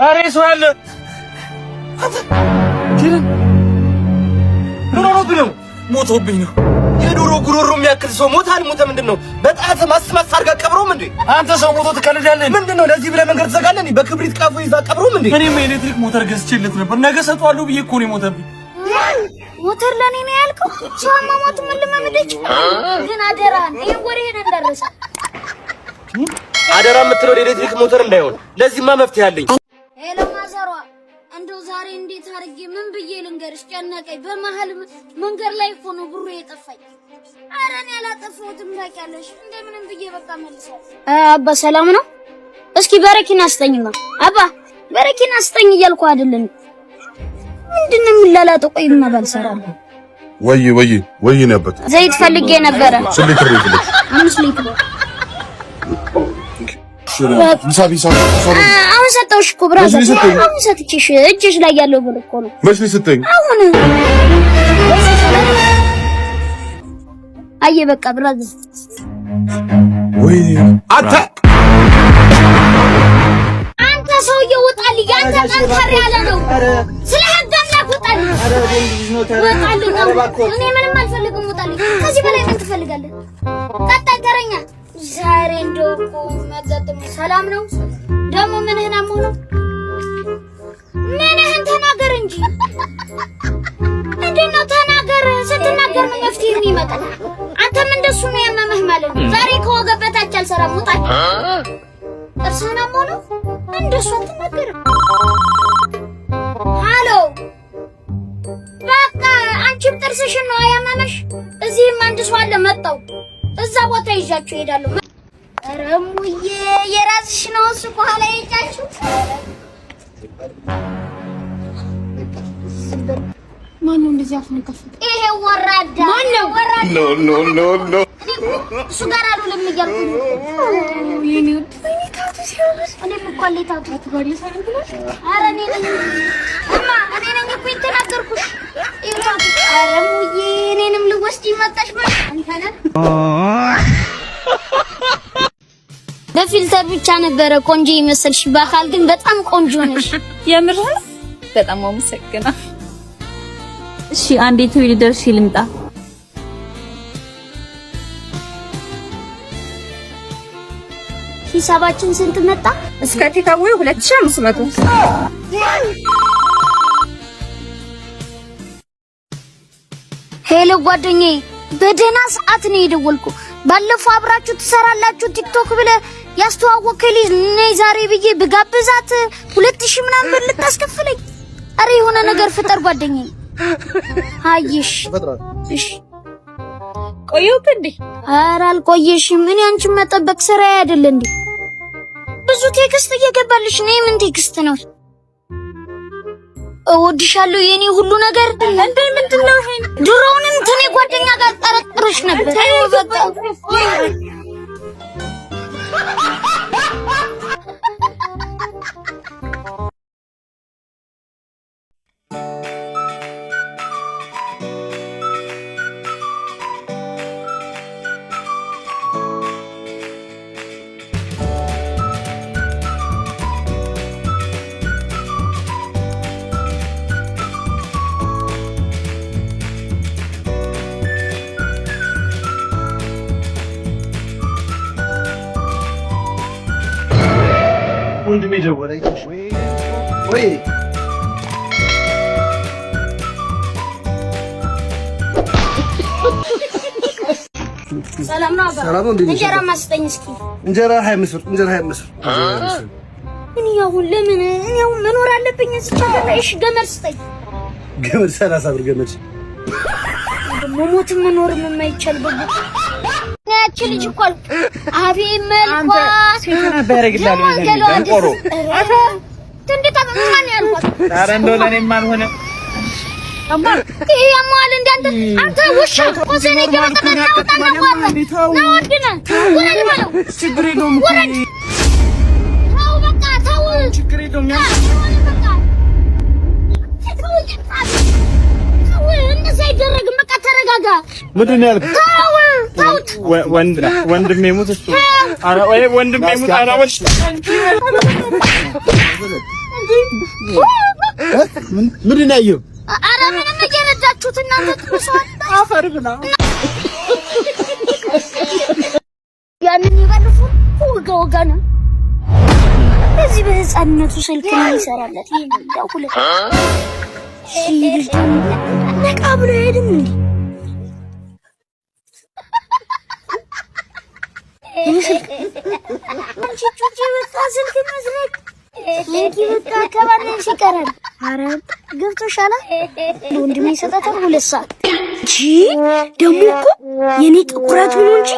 ኧረ ሰው ያለ ኪርን ኑሮ ሞቶብኝ ነው። የዶሮ ጉሮሮ የሚያክል ሰው ሞት አልሞተ ምንድነው? በጣም ማስማስ አድርጋ ቀብሮም እንዴ? አንተ ሰው ሞቶ ትቀልዳለህ? ምንድነው? ለዚህ ብለህ መንገድ ትዘጋለህ እንዴ? በክብሪት ቃፉ ይዛ ቀብሮም እንዴ? እኔም ኤሌክትሪክ ሞተር ገዝቼለት ነበር። ነገ ሰጠዋለሁ ብዬ እኮ ነው የሞተብኝ። ሞተር ለኔ ነው ያልከው? ሰው ማሞት ምን ልመምደች? ግን አደራ ይሄን ወሬህን እንዳረሳ። አደራ የምትለው ኤሌክትሪክ ሞተር እንዳይሆን። ለዚህማ መፍትሄ አለኝ። ሄሎ ማዘሯ፣ እንደው ዛሬ እንዴት አድርጌ ምን ብዬ ልንገርሽ? ጨነቀኝ። በመሀል መንገድ ላይ እኮ ነው ብሩ የጠፋኝ። ኧረ እኔ አላጠፋሁትም ታውቂያለሽ። እንደምንም ብዬ በቃ መልሰው። አባ ሰላም ነው? እስኪ በረኪና አስጠኝማ። አባ በረኪና አስጠኝ እያልኩ አይደለም። ምንድነው የሚላላጠው? ቆይማ ባልሰራለሁ። ወይ ነበር ዘይት ፈልጌ ነበረ። ስንት ሊትር ይፈልግ? 5 ሊትር። አሁን ሰጠሁሽ እኮ ብራዘር። አሁን ሰጥቼሽ እጅሽ ላይ ያለው ብር እኮ ነው። መች ነው ሰጠኝ? አሁን አየ በቃ ብራዘር። ወይ አንተ ሰውዬው ውጣልኝ። አንተ ጠንከር ያለ ነው። ስለ ህግ አምላክ ውጣልኝ። ውጣልኝ። እኔ ምንም አልፈልግም። ውጣልኝ። ከዚህ በላይ ምን ትፈልጋለህ? ቀጣይ ተረኛ ዛሬ እንደው እኮ መጋጠም ሰላም ነው። ደግሞ ምንህን አሞህ ነው? ምንህን ተናገር እንጂ እንዴት ነው? ተናገር። ስትናገር ነው መፍትሄ የሚመጣው። አንተም እንደሱ ነው ያመመህ ማለት ነው። ዛሬ ከወገብ በታች አልሰራም። ውጣ። ጥርስህን አሞህ ነው? እንደሱ አትናገርም። ሃሎ በቃ አንቺም ጥርስሽን ነው ያመመሽ። እዚህም አንድ ሰው አለ መጣው። እዛ ቦታ ይዣችሁ እሄዳለሁ። ኧረ እሙዬ የራስሽ ነው እሱ በኋላ ይጫችሁ። ማነው እንደዚህ አፍን ከፈተ? ይሄ ወራዳ ማነው? ወራዳ ኖ እሱ ጋር አልውልም እያልኩኝ የኔ ውድ ወይኔ ታቱ ሲያምር። እኔም እኮ አለኝ ታቱ አትባሪ ሰረግላሽ። ኧረ እኔ ነኝ እኮ የተናገርኩሽ። ይሄ ታቱ ኧረ እሙዬ እኔንም ልወስጂ መጣሽ ማለት አንተ ነህ። በፊልተር ብቻ ነበረ ቆንጆ ይመስልሽ፣ በአካል ግን በጣም ቆንጆ ነሽ። የምር በጣም አመሰግናለሁ። እሺ አንዴ ተውይ ደርሼ ልምጣ። ሂሳባችን ስንት መጣ? እስከ ቴካዌ 2500። ሄሎ ጓደኛዬ፣ በደህና ሰዓት ነው የደወልኩ። ባለፈው አብራችሁ ትሰራላችሁ ቲክቶክ ብለህ ያስተዋወቀኝ ልጅ ነይ ዛሬ ብዬ ብጋብዛት 2000 ምናምን ልታስከፍለኝ። አረ የሆነ ነገር ፍጠር ጓደኛዬ። አይሽ እሺ ቆየሁት እንዴ? ኧረ አልቆየሽም። እኔ አንቺን መጠበቅ ስራዬ አይደል እንዴ? ብዙ ቴክስት እየገባልሽ ነው። ምን ቴክስት ነው? እወድሻለሁ የኔ ሁሉ ነገር። እንዴ ምንድነው ይሄ? ድሮውንም ከኔ ጓደኛ ጋር ጠረጥረሽ ነበር። ወንድሜ ደወለኝ። ወይ ሰላም ነው አባ። ሰላም ነው። እንጀራ ማስጠኝ እስኪ። እንጀራ 25 ብር። እንጀራ 25 ብር። እኔ አሁን ለምን እኔ አሁን መኖር አለብኝ እዚህ ቻለ። እሺ ገመድ ስጠኝ። ገመድ 30 ብር ገመድ። መሞት መኖር የማይቻል በግ ያቺ ልጅ እኮ አቤ መልኳ ሴትና ባረግላል ደንቆሮ እንዴት አማን ያልኳት። ኧረ እንደው ለኔም አልሆነ አባ ይሄ ያማል እንዳንተ አንተ ውሻ ወሰኔ ገበጣና ታውጣና ነው ወድና ወረድ በለው። ችግር የለውም እኮ ተው በቃ ተው። ችግር የለውም ያ በቃ ተው እንደዛ አይደረግም። በቃ ተረጋጋ። ምንድን ነው ያልኩት? ወንድሜ ሙት እሱ። ኧረ ወይ ወንድሜ ሙት። ኧረ ምንድን ነው ያየው? ኧረ ምንም እየነዳችሁት እናንተ ትመስዋል። አፈር ብላ ያንን ይባልፉ ወጋ ነው። በዚህ በህፃንነቱ ስልክ ነው ይሰራለት። ይሄው ሁለት ነቃ ብሎ ሄድም እንዴ አንቺ ስልክ መስረቅ በቃ ከባለሽ ይቀራል። ኧረ ገብቶሻል። ወንድሜ ይሰጣታል 2 ሰዓት እንጂ ደግሞ እኮ የኔ ጥቁረት ሆኖ እንጂ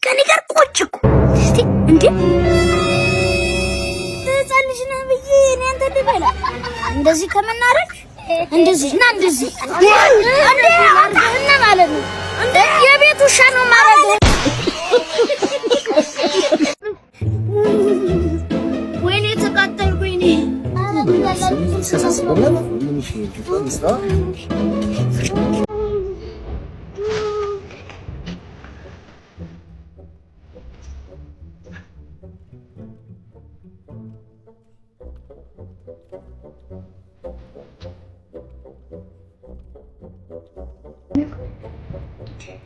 ከኔ ጋር ቆጭ እኮ እስቲ እንዴ ተጻልሽ ነው ብዬ እኔ አንተ ልበላ እንደዚህ ከመናረክ እንደዚህ እና እንደዚህ እና ማለት ነው እንደ የቤቱ ውሻ ነው ማረግ። ወይኔ ተቃጠልኩኝ እኔ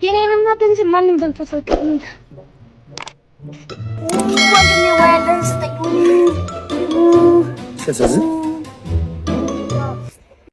የኔንና ገንዘብ ማንም በልተሰጠኝ ወንድሜ ወያለን ስጠኝ